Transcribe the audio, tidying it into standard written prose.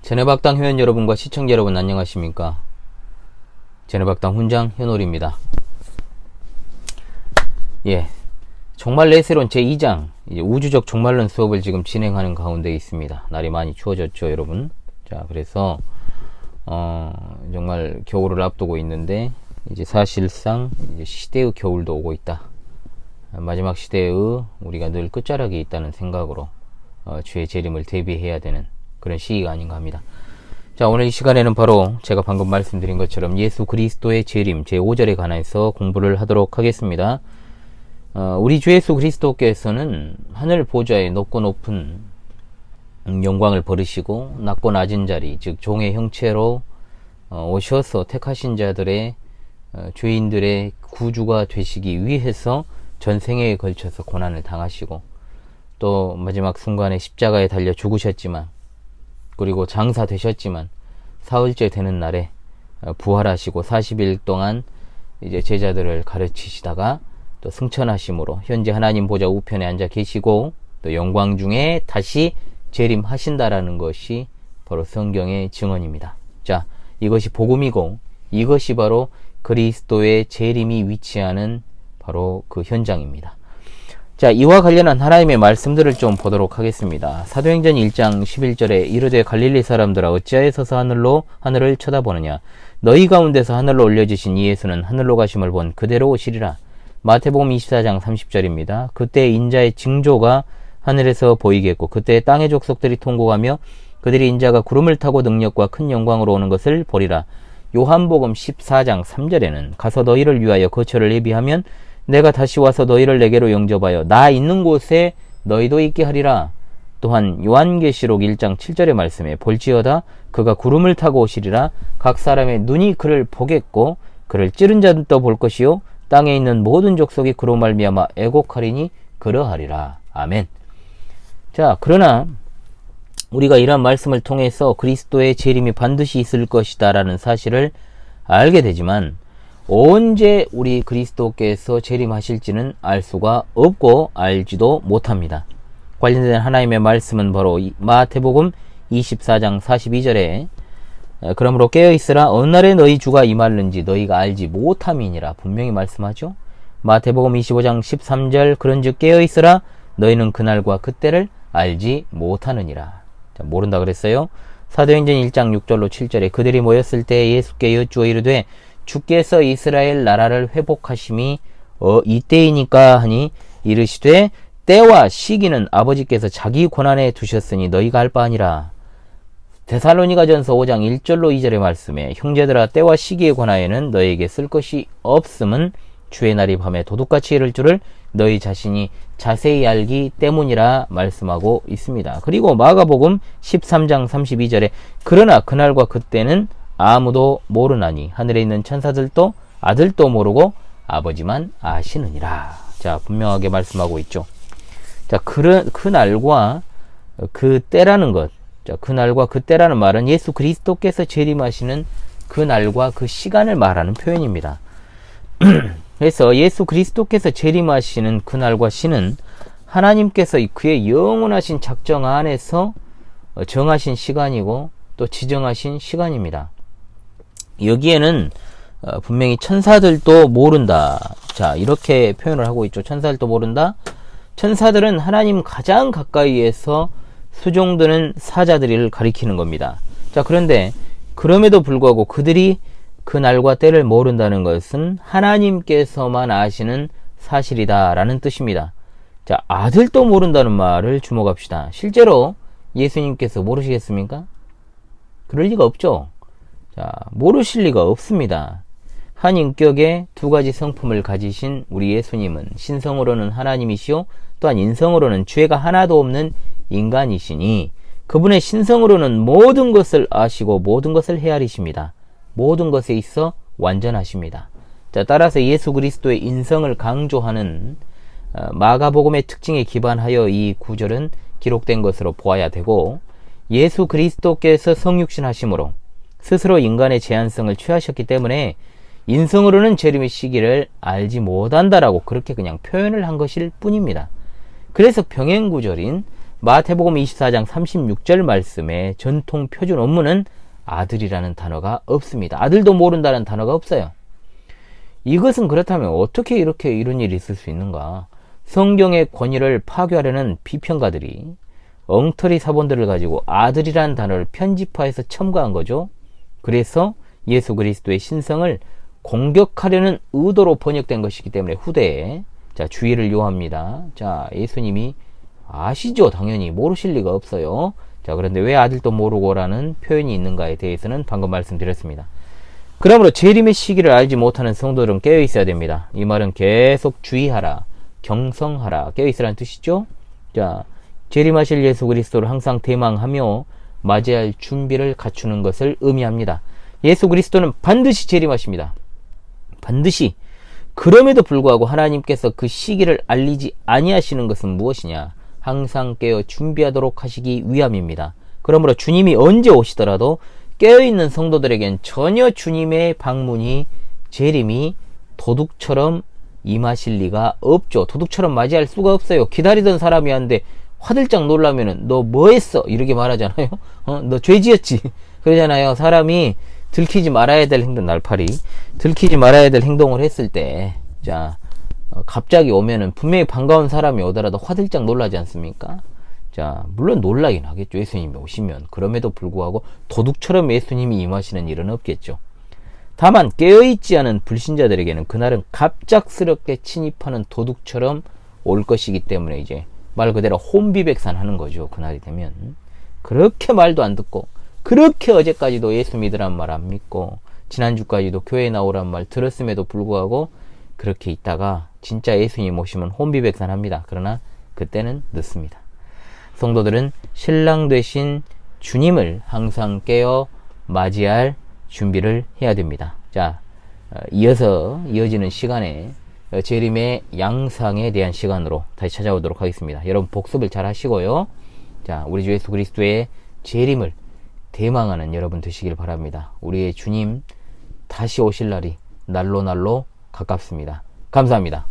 제네박당 회원 여러분과 시청자 여러분 안녕하십니까. 제네박당 훈장 현올입니다. 종말레세론 제2장 우주적 종말론 수업을 지금 진행하는 가운데 있습니다. 날이 많이 추워졌죠 여러분. 자, 그래서 정말 겨울을 앞두고 있는데 이제 사실상 이제 시대의 겨울도 오고 있다. 마지막 시대의 우리가 늘 끝자락에 있다는 생각으로 주의 재림을 대비해야 되는 그런 시기가 아닌가 합니다. 자, 오늘 이 시간에는 바로 제가 방금 말씀드린 것처럼 예수 그리스도의 재림 제5절에 관해서 공부를 하도록 하겠습니다. 우리 주 예수 그리스도께서는 하늘 보좌에 높고 높은 영광을 버리시고 낮고 낮은 자리, 즉 종의 형체로 오셔서 택하신 자들의 죄인들의 구주가 되시기 위해서 전생에 걸쳐서 고난을 당하시고 또 마지막 순간에 십자가에 달려 죽으셨지만, 그리고 장사되셨지만 사흘째 되는 날에 부활하시고 40일 동안 이제 제자들을 가르치시다가 또 승천하심으로 현재 하나님 보좌 우편에 앉아 계시고 또 영광 중에 다시 재림하신다라는 것이 바로 성경의 증언입니다. 자, 이것이 복음이고 이것이 바로 그리스도의 재림이 위치하는 바로 그 현장입니다. 자, 이와 관련한 하나님의 말씀들을 좀 보도록 하겠습니다. 사도행전 1장 11절에 이르되 갈릴리 사람들아 어찌하여 서서 하늘을 쳐다보느냐. 너희 가운데서 하늘로 올려지신 이 예수는 하늘로 가심을 본 그대로 오시리라. 마태복음 24장 30절입니다. 그때 인자의 징조가 하늘에서 보이겠고 그때 땅의 족속들이 통곡하며 그들이 인자가 구름을 타고 능력과 큰 영광으로 오는 것을 보리라. 요한복음 14장 3절에는 가서 너희를 위하여 거처를 예비하면 내가 다시 와서 너희를 내게로 영접하여 나 있는 곳에 너희도 있게 하리라. 또한 요한계시록 1장 7절의 말씀에 볼지어다 그가 구름을 타고 오시리라. 각 사람의 눈이 그를 보겠고 그를 찌른 자도 볼 것이요 땅에 있는 모든 족속이 그로 말미암아 애곡하리니 그러하리라. 아멘. 자, 그러나 우리가 이런 말씀을 통해서 그리스도의 재림이 반드시 있을 것이다 라는 사실을 알게 되지만 언제 우리 그리스도께서 재림하실지는 알 수가 없고 알지도 못합니다. 관련된 하나님의 말씀은 바로 마태복음 24장 42절에 그러므로 깨어있으라 어느 날에 너희 주가 임할는지 너희가 알지 못함이니라 분명히 말씀하죠. 마태복음 25장 13절 그런즉 깨어있으라 너희는 그날과 그때를 알지 못하느니라. 자, 모른다 그랬어요. 사도행전 1장 6절로 7절에 그들이 모였을 때 예수께 여쭈어 이르되 주께서 이스라엘 나라를 회복하심이 이때이니까 하니 이르시되 때와 시기는 아버지께서 자기 권한에 두셨으니 너희가 알 바 아니라. 데살로니가전서 5장 1절로 2절의 말씀에 형제들아 때와 시기의 권한에는 너희에게 쓸 것이 없음은 주의 날이 밤에 도둑같이 이를 줄을 너희 자신이 자세히 알기 때문이라 말씀하고 있습니다. 그리고 마가복음 13장 32절에 그러나 그날과 그때는 아무도 모르나니 하늘에 있는 천사들도 아들도 모르고 아버지만 아시느니라. 자, 분명하게 말씀하고 있죠. 자, 그날과 그때라는 것, 자, 그날과 그때라는 말은 예수 그리스도께서 재림하시는 그날과 그 시간을 말하는 표현입니다. 그래서 예수 그리스도께서 재림하시는 그날과 시는 하나님께서 그의 영원하신 작정 안에서 정하신 시간이고 또 지정하신 시간입니다. 여기에는 분명히 천사들도 모른다. 자, 이렇게 표현을 하고 있죠. 천사들도 모른다. 천사들은 하나님 가장 가까이에서 수종드는 사자들을 가리키는 겁니다. 자, 그런데 그럼에도 불구하고 그들이 그 날과 때를 모른다는 것은 하나님께서만 아시는 사실이다 라는 뜻입니다. 자, 아들도 모른다는 말을 주목합시다. 실제로 예수님께서 모르시겠습니까? 그럴 리가 없죠. 자, 모르실 리가 없습니다. 한 인격의 두 가지 성품을 가지신 우리 예수님은 신성으로는 하나님이시오 또한 인성으로는 죄가 하나도 없는 인간이시니 그분의 신성으로는 모든 것을 아시고 모든 것을 헤아리십니다. 모든 것에 있어 완전하십니다. 자, 따라서 예수 그리스도의 인성을 강조하는 마가복음의 특징에 기반하여 이 구절은 기록된 것으로 보아야 되고 예수 그리스도께서 성육신 하심으로 스스로 인간의 제한성을 취하셨기 때문에 인성으로는 재림의 시기를 알지 못한다라고 그렇게 그냥 표현을 한 것일 뿐입니다. 그래서 병행구절인 마태복음 24장 36절 말씀에 전통 표준 원문은 아들이라는 단어가 없습니다. 아들도 모른다는 단어가 없어요. 이것은 그렇다면 어떻게 이렇게 이런 일이 있을 수 있는가? 성경의 권위를 파괴하려는 비평가들이 엉터리 사본들을 가지고 아들이라는 단어를 편집화해서 첨가한 거죠. 그래서 예수 그리스도의 신성을 공격하려는 의도로 번역된 것이기 때문에 후대에 자 주의를 요합니다. 자 예수님이 아시죠? 당연히 모르실 리가 없어요. 자 그런데 왜 아들도 모르고라는 표현이 있는가에 대해서는 방금 말씀드렸습니다. 그러므로 재림의 시기를 알지 못하는 성도들은 깨어 있어야 됩니다. 이 말은 계속 주의하라, 경성하라, 깨어 있으라는 뜻이죠. 자 재림하실 예수 그리스도를 항상 대망하며 맞이할 준비를 갖추는 것을 의미합니다. 예수 그리스도는 반드시 재림하십니다. 반드시. 그럼에도 불구하고 하나님께서 그 시기를 알리지 아니하시는 것은 무엇이냐? 항상 깨어 준비하도록 하시기 위함입니다. 그러므로 주님이 언제 오시더라도 깨어있는 성도들에겐 전혀 주님의 방문이, 재림이 도둑처럼 임하실 리가 없죠. 도둑처럼 맞이할 수가 없어요. 기다리던 사람이 한데 화들짝 놀라면은 너 뭐 했어? 이렇게 말하잖아요. 너 죄 지었지? 그러잖아요. 사람이 들키지 말아야 될 행동, 날파리 들키지 말아야 될 행동을 했을 때, 자 갑자기 오면은 분명히 반가운 사람이 오더라도 화들짝 놀라지 않습니까? 자 물론 놀라긴 하겠죠. 예수님이 오시면. 그럼에도 불구하고 도둑처럼 예수님이 임하시는 일은 없겠죠. 다만 깨어있지 않은 불신자들에게는 그날은 갑작스럽게 침입하는 도둑처럼 올 것이기 때문에 이제 말 그대로 혼비백산하는 거죠. 그날이 되면 그렇게 말도 안 듣고, 그렇게 어제까지도 예수 믿으란 말 안 믿고, 지난주까지도 교회 나오란 말 들었음에도 불구하고 그렇게 있다가 진짜 예수님 오시면 혼비백산합니다. 그러나 그때는 늦습니다. 성도들은 신랑 되신 주님을 항상 깨어 맞이할 준비를 해야 됩니다. 자, 이어지는 시간에 재림의 양상에 대한 시간으로 다시 찾아오도록 하겠습니다. 여러분 복습을 잘 하시고요. 자, 우리 주 예수 그리스도의 재림을 대망하는 여러분 되시길 바랍니다. 우리의 주님 다시 오실 날이 날로 가깝습니다. 감사합니다.